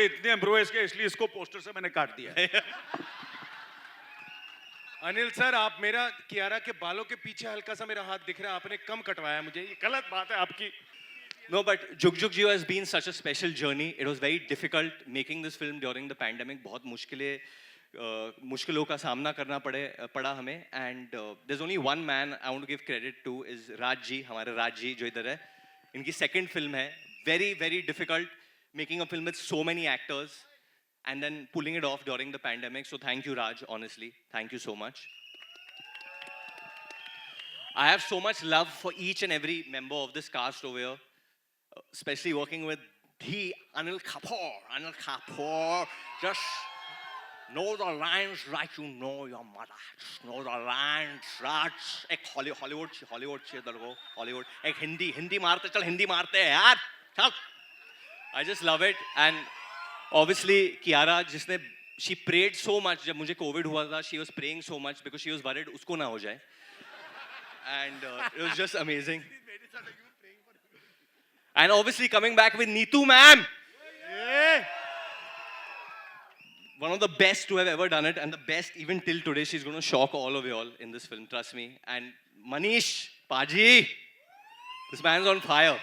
इसने इतने इम्प्रोवाइज किया इसलिए इसको पोस्टर से मैंने काट दिया। अनिल सर, आप मेरा कियारा के बालों के पीछे हल्का सा मेरा हाथ दिख रहा है, आपने कम कटवाया मुझे, ये गलत बात है आपकी। No, but Jug Jug Jeeyo has been such a special journey. It was very difficult making this film during the pandemic. बहुत मुश्किलों का सामना करना पड़ा हमें. And there's only one man I want to give credit to is Raj ji, हमारे Raj ji जो इधर है. इनकी second film है. Very very difficult making a film with so many actors and then pulling it off during the pandemic. So thank you Raj, honestly. Thank you so much. I have so much love for each and every member of this cast over here. Especially working with the Anil Kapoor. Anil Kapoor, just know the lines like you know your mother. Just know the lines, Raj. एक Hollywood चाहिए तेरे को, Hollywood. एक हिंदी मारते चल हिंदी मारते हैं यार, चल. I just love it and obviously Kiara जिसने she prayed so much जब मुझे COVID हुआ था, she was praying so much because she was worried उसको ना हो जाए. And it was just amazing. And obviously coming back with Neetu ma'am. Yeah. One of the best to have ever done it and the best even till today. She's going to shock all of you all in this film, trust me. And Manish, Paji, this man's on fire.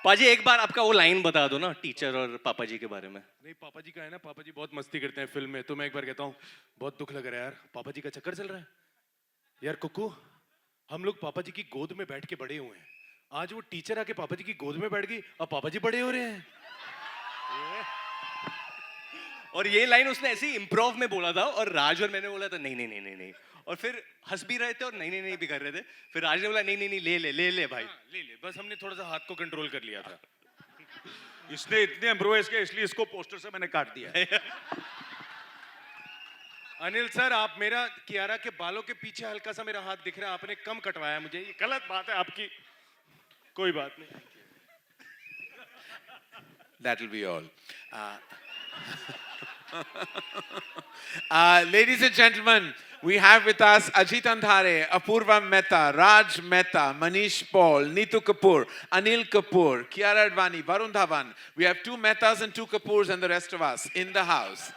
पाजी एक बार आपका वो line बता दो ना teacher और पापा जी के बारे में. नहीं पापा जी का है ना, पापा जी बहुत मस्ती करते हैं फिल्म में, तो मैं एक बार कहता हूँ बहुत दुख लग रहा है यार, पापा जी का चक्कर चल रहा है यार. कुकू, हम लोग पापा जी की गोद में बैठ के बड़े हुए हैं, आज वो टीचर आके पापा जी की गोद में बैठ गई और पापा जी बड़े हो रहे हैं. और ये लाइन उसने ऐसे ही इम्प्रोव में बोला था और राज और मैंने बोला था नहीं और फिर हंस भी रहे थे और नहीं भी कर रहे थे. फिर राज ने बोला नहीं ले भाई. हाँ, ले बस हमने थोड़ा सा हाथ को कंट्रोल कर लिया था. इसने इतने इम्प्रोवाइज किया इसलिए इसको पोस्टर से मैंने काट दिया. अनिल सर, आप मेरा कियारा के बालों के पीछे हल्का सा मेरा हाथ दिख रहा है, आपने कम कटवाया मुझे, ये गलत बात है आपकी. कोई बात नहीं. That will be all. Ladies and gentlemen, we have with us Ajit Andhare, Apurva Mehta, Raj Mehta, Manish Paul, Neetu Kapoor, Anil Kapoor, Kiara Advani, Varun Dhawan. We have 2 Mehtas and 2 Kapoors and the rest of us in the house.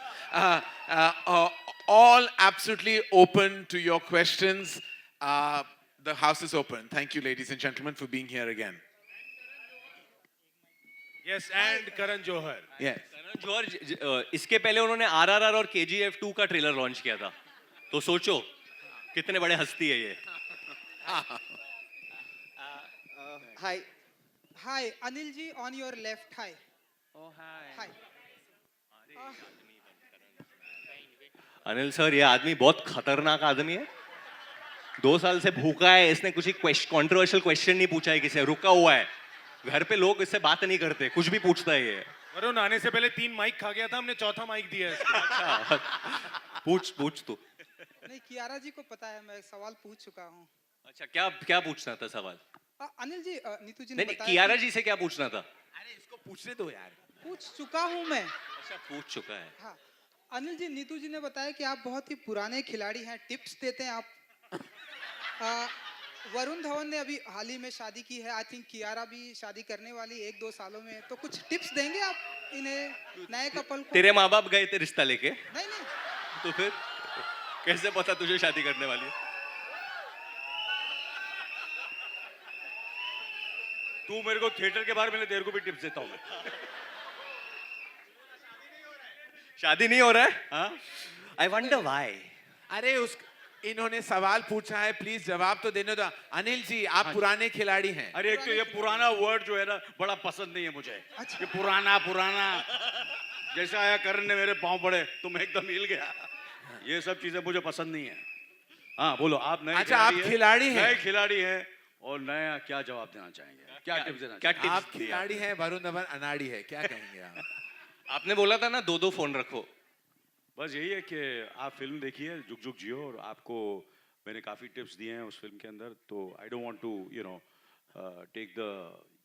All absolutely open to your questions. The house is open. Thank you, ladies and gentlemen, for being here again. Yes, and Karan Johar. Yes. Karan Johar, इसके पहले उन्होंने RRR और KGF 2 का trailer launch किया था, तो सोचो कितने बड़े हस्ती है ये. Hi, Anil ji, on your left. Hi. Oh hi. Hi. Anil sir, ये आदमी बहुत खतरनाक आदमी है. 2 साल से भूखा है, इसने कुछ कंट्रोवर्शियल क्वेश्चन नहीं पूछा है, किसी रुका हुआ है घर पे, लोग इससे बात नहीं करते, कुछ भी पूछता है ये. वरुण आने से पहले 3 माइक खा गया था, हमने चौथा माइक दिया है. अच्छा, पूछ तू. नहीं, कियारा जी को पता है, मैं सवाल पूछ चुका हूँ. अच्छा, क्या पूछना था सवाल? अनिल जी, नीतू जी ने बताया. कियारा जी से क्या पूछना था? अरे इसको पूछने दो यार. पूछ चुका हूँ मैं. अच्छा, पूछ चुका है. हाँ, अनिल जी, नीतू जी ने बताया कि आप बहुत ही पुराने खिलाड़ी हैं, टिप्स देते हैं आप. वरुण धवन ने अभी हाल ही में शादी की है, आई थिंक कियारा भी शादी करने वाली 1-2 सालों में, तो कुछ टिप्स देंगे आप इन्हें, नए कपल को? तेरे माँ बाप गए थे रिश्ता लेके? नहीं. तो फिर कैसे पता तुझे शादी करने वाली है? तू मेरे को थिएटर के बाहर मिले, तेरे को भी टिप्स देता हूँ मैं. शादी नहीं हो रहा है? हाँ? I wonder why. अरे इन्होंने सवाल पूछा है, प्लीज जवाब तो देने दो. अनिल जी, आप पुराने खिलाड़ी हैं. अरे एक तो ये पुराना वर्ड जो है ना बड़ा पसंद नहीं है मुझे. अच्छा. ये पुराना जैसे आया करण ने मेरे पांव पड़े तो मैं एकदम हिल गया. ये सब चीजें मुझे पसंद नहीं है. हाँ बोलो, आप नए. अच्छा, आप खिलाड़ी हैं. नए खिलाड़ी हैं और नया क्या जवाब देना चाहेंगे? क्या टिप्स देना चाहेंगे? आप खिलाड़ी हैं, वरुण धवन अनाड़ी है, क्या कहेंगे आप? आपने बोला था ना 2 फोन रखो. बस यही है कि आप फिल्म देखिए जुग जुग जियो, और आपको मैंने काफ़ी टिप्स दिए हैं उस फिल्म के अंदर, तो I don't want to take the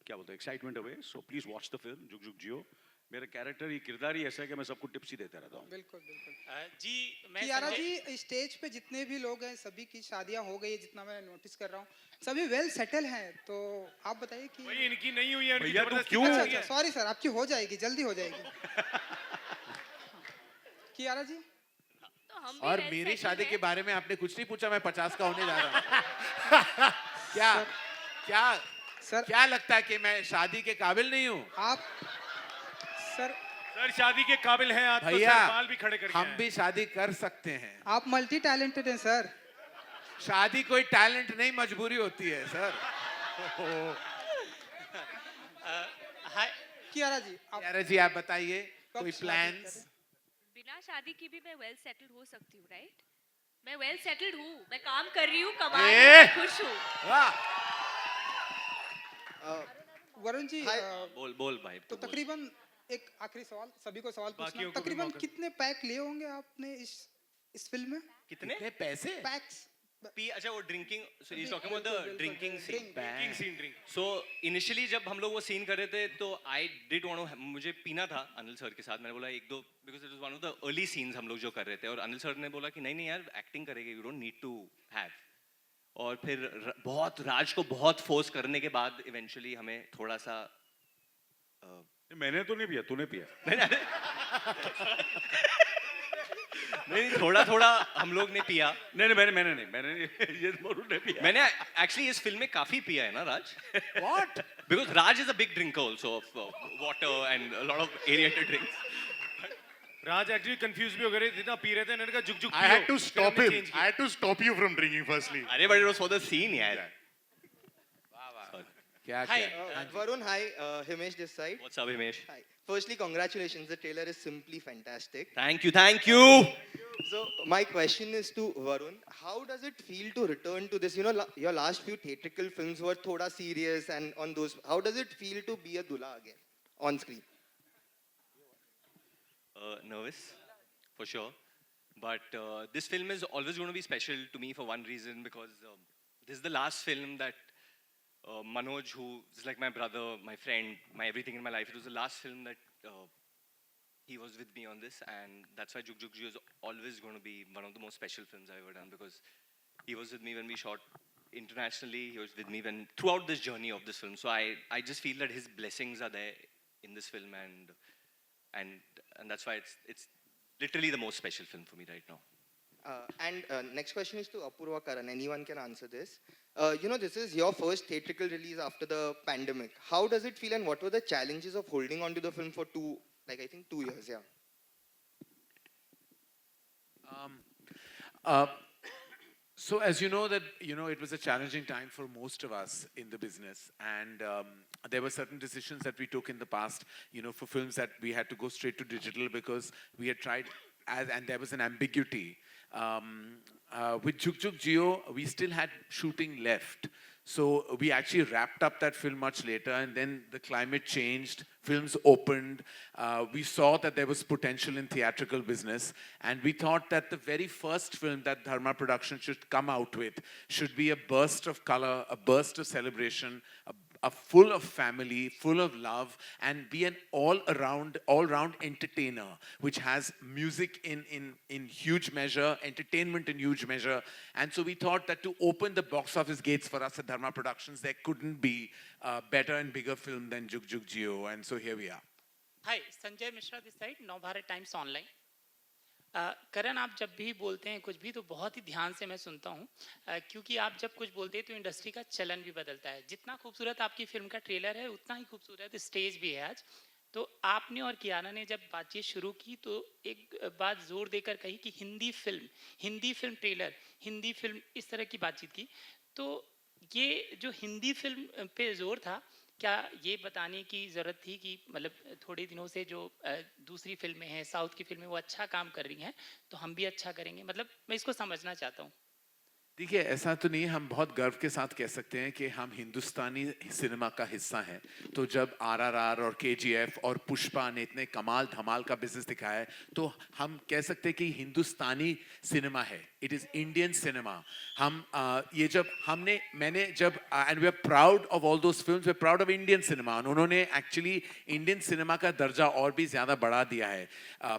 क्या बोलते हैं excitement away, so please watch the film Jug Jugg जियो. मेरा कैरेक्टर, ये किरदार ही ऐसा है कि मैं सबको टिप्स ही देता रहता हूँ. बिल्कुल. जी, मैं कियारा जी, स्टेज पे जितने भी लोग हैं सभी की शादियां हो गई है, जितना मैं नोटिस कर रहा हूँ, सभी वेल सेटल हैं, तो आप बताइए कि भाई इनकी नहीं हुई है. भैया तू क्यों? अच्छा, सॉरी सर, आपकी हो जाएगी, जल्दी हो जाएगी. कियारा जी तो हम भी और well मेरी settled शादी हैं। के बारे में आपने कुछ नहीं पूछा, मैं 50 का होने जा रहा हूँ। क्या क्या सर क्या लगता है कि मैं शादी के काबिल नहीं हूँ? आप सर सर शादी के काबिल हैं आज तो भैया, सर बाल भी खड़े करके हम आए हैं। भी शादी कर सकते हैं। आप मल्टी टैलेंटेड हैं सर। शादी कोई टैलेंट नहीं, मजबूरी होती है सर। Hi. कियारा जी आप यारा जी आप बताइए, कब कोई शादी प्लान्स? करें? बिना शादी की भी मैं वेल सेटल्ड हो सकती हूँ, राइट? मैं वेल सेटल्ड हूँ, मैं काम कर रही हूँ, कमा रही हूँ, मैं खुश हूँ। वाह, वरुण जी बोल भाई तो तू बोल। तकरीबन एक आखिरी सवाल, सभी को सवाल पूछना, बाकियों को भी तकरीबन मौका- कितने पैक लिए होंगे आपने इस फिल्म में? कितने कितने पैसे? पैक्स अच्छा वो drinking so he talking about the drinking scene drinking scene drink so initially जब हम लोग वो सीन कर रहे थे तो आई डिड वांट मुझे पीना था अनिल सर के साथ। मैंने बोला एक दो because it was one of the early scenes हम लोग जो कर रहे थे, और अनिल सर ने बोला कि नहीं नहीं यार एक्टिंग करेंगे, you don't need to have. और फिर बहुत राज को बहुत फोर्स करने के बाद इवेंचुअली हमें थोड़ा सा मैंने तो नहीं पिया, तूने पिया। नहीं थोड़ा थोड़ा हम लोग ने पिया। नहीं मैंने नहीं, ये वरुण ने पिया। मैंने एक्चुअली इस फिल्म में काफी पिया है ना राज। What? Because Raj is a big drinker also of water and a lot of aerated drinks. Raj actually confuse भी हो गए थे, जितना पी रहे थे इन्होंने कहा जुग जुग I had पियो। to फिर stop हमने him. change किया। I had to stop you from drinking firstly. अरे but it was for the scene यार। क्या Hi, क्या? Varun. Hi, Himesh this side. What's up Himesh? Hi. Firstly, congratulations. The trailer is simply fantastic. Thank you, thank you. So, my question is to Varun. How does it feel to return to this? You know, your last few theatrical films were thoda serious and on those. How does it feel to be a dulha again on screen? Nervous, for sure. But this film is always going to be special to me for one reason, because this is the last film that Manoj, who is like my brother, my friend, my everything in my life, it was the last film that he was with me on this, and that's why Jug Jug Jeeyo is always going to be one of the most special films I've ever done, because he was with me when we shot internationally, he was with me when throughout this journey of this film. So I just feel that his blessings are there in this film, and that's why it's literally the most special film for me right now. Next question is to Apurva Karan. Anyone can answer this. You know, this is your first theatrical release after the pandemic. How does it feel, and what were the challenges of holding on to the film for 2 years? Yeah. So as you know that, it was a challenging time for most of us in the business, and there were certain decisions that we took in the past, for films that we had to go straight to digital because we had tried, and there was an ambiguity. With Jug Jug Jeeyo, we still had shooting left. So we actually wrapped up that film much later, and then the climate changed, films opened, we saw that there was potential in theatrical business, and we thought that the very first film that Dharma Production should come out with should be a burst of color, a burst of celebration, a full of family, full of love, and be an all-round entertainer, which has music in huge measure, entertainment in huge measure. And so we thought that to open the box office gates for us at Dharma Productions, there couldn't be a better and bigger film than Jug Jug Jeeyo, and so here we are. Hi, Sanjay Mishra this side, Navbharat Times Online. करण, आप जब भी बोलते हैं कुछ भी तो बहुत ही ध्यान से मैं सुनता हूँ, क्योंकि आप जब कुछ बोलते हैं तो इंडस्ट्री का चलन भी बदलता है। जितना खूबसूरत आपकी फिल्म का ट्रेलर है उतना ही खूबसूरत स्टेज भी है आज। तो आपने और कियारा ने जब बातचीत शुरू की तो एक बात जोर देकर कही कि Hindi film trailer, Hindi film, इस तरह की बातचीत की। तो ये जो हिंदी फिल्म पे जोर था, क्या ये बताने की ज़रूरत थी कि मतलब थोड़े दिनों से जो दूसरी फिल्में हैं, साउथ की फिल्में, वो अच्छा काम कर रही हैं, तो हम भी अच्छा करेंगे? मतलब मैं इसको समझना चाहता हूँ। देखिए, ऐसा तो नहीं, हम बहुत गर्व के साथ कह सकते हैं कि हम हिंदुस्तानी सिनेमा का हिस्सा हैं। तो जब RRR और KGF और पुष्पा ने इतने कमाल धमाल का बिजनेस दिखाया है, तो हम कह सकते हैं कि हिंदुस्तानी सिनेमा है, इट इज़ इंडियन सिनेमा। हम ये जब मैंने जब and we are proud of all those films, we are proud of Indian cinema. उन्होंने एक्चुअली इंडियन सिनेमा का दर्जा और भी ज़्यादा बढ़ा दिया है।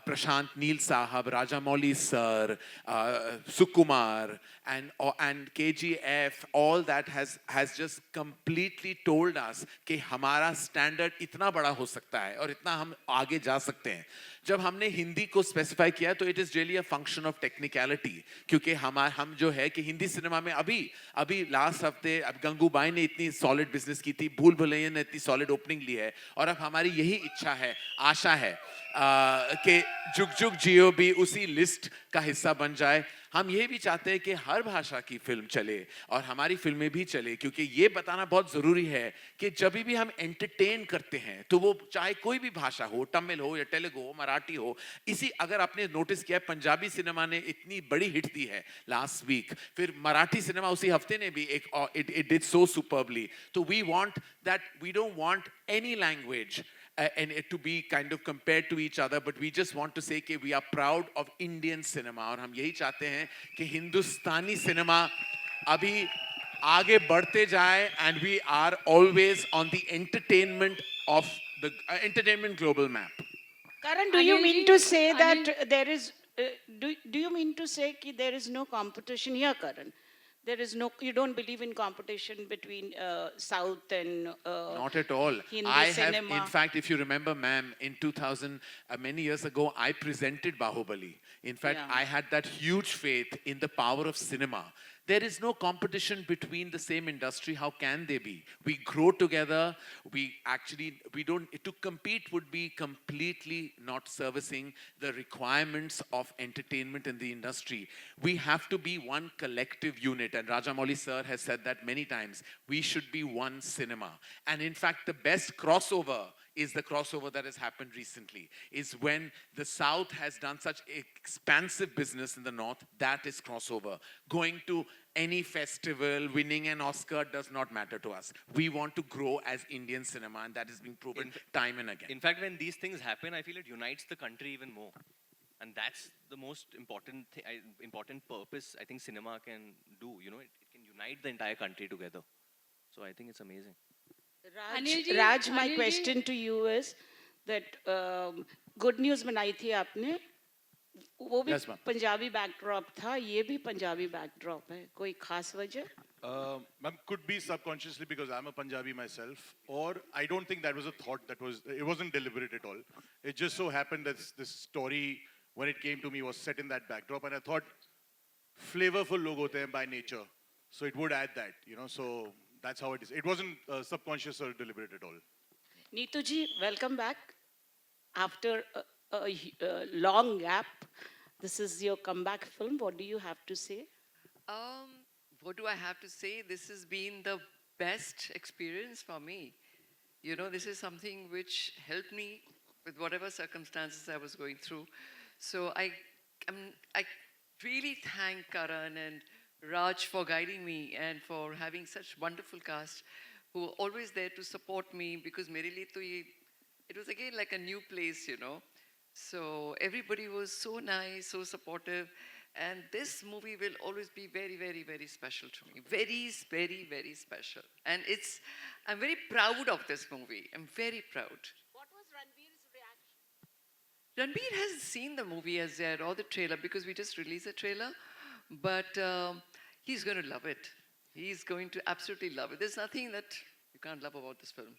प्रशांत नील साहब, Raja Mouli sir, Sukumar and KGF, all that has just completely told us कि हमारा standard इतना बड़ा हो सकता है और इतना हम आगे जा सकते हैं. जब हमने हिंदी को specify किया तो it is really a function of technicality, क्योंकि हम जो है कि हिंदी सिनेमा में अभी last हफ्ते अब गंगूबाई ने इतनी solid business की थी, भूल भुलैया ने इतनी solid opening ली है, और अब हमारी यही इच्छा है, आशा है कि जुग जुग जियो भी उसी लिस्ट का हिस्सा बन जाए. हम ये भी चाहते हैं कि हर भाषा की फिल्म चले और हमारी फिल्में भी चले, क्योंकि ये बताना बहुत ज़रूरी है कि जब भी हम एंटरटेन करते हैं तो वो चाहे कोई भी भाषा हो, तमिल हो या तेलुगु हो, मराठी हो. अगर आपने नोटिस किया, पंजाबी सिनेमा ने इतनी बड़ी हिट दी है लास्ट वीक, फिर मराठी सिनेमा उसी हफ्ते ने भी इट डिड सो सुपर्बली. तो we want that, we don't want any language and it to be kind of compared to each other, but we just want to say that we are proud of Indian cinema, और हम यही चाहते हैं कि Hindustani cinema अभी आगे बढ़ते जाए, and we are always on the entertainment of the entertainment global map. Karan, do you mean to say that there is do you mean to say that there is no competition here, Karan? There is no, you don't believe in competition between South and Not at all. Hindi cinema. In fact, if you remember, ma'am, in 2000, many years ago, I presented Bahubali. In fact, Yeah. I had that huge faith in the power of cinema. There is no competition between the same industry. How can they be? We grow together. We don't, to compete would be completely not servicing the requirements of entertainment in the industry. We have to be one collective unit. And Rajamouli sir has said that many times. We should be one cinema. And in fact, the best crossover is the crossover that has happened recently, is when the South has done such expansive business in the North. That is crossover. Going to any festival, winning an Oscar does not matter to us. We want to grow as Indian cinema, and that is being proven time and again. In fact, when these things happen, I feel it unites the country even more. And that's the most important important purpose I think cinema can do. You know, it can unite the entire country together. So I think it's amazing. Raj, my question to you is that good news बनाई थी आपने, वो भी Yes, ma'am. Punjabi backdrop था, ये भी Punjabi backdrop है, कोई खास वजह? Ma'am, could be subconsciously because I'm a Punjabi myself, or I don't think that was a thought it wasn't deliberate at all. It just so happened that this story, when it came to me, was set in that backdrop, and I thought flavorful log hote hain by nature, so it would add that, you know, so that's how it is. It wasn't subconscious or deliberate at all. Neetu ji, welcome back. After a long gap, this is your comeback film. What do you have to say? What do I have to say? This has been the best experience for me. You know, this is something which helped me with whatever circumstances I was going through. So I really thank Karan and Raj for guiding me and for having such wonderful cast who were always there to support me, because mere liye to it was again like a new place, you know. So everybody was so nice, so supportive, and this movie will always be very, very, very special to me. Very, very, very special. And I'm very proud of this movie. I'm very proud. What was Ranveer's reaction? Ranveer hasn't seen the movie as yet or the trailer, because we just released the trailer, but he's going to love it. He's going to absolutely love it. There's nothing that you can't love about this film.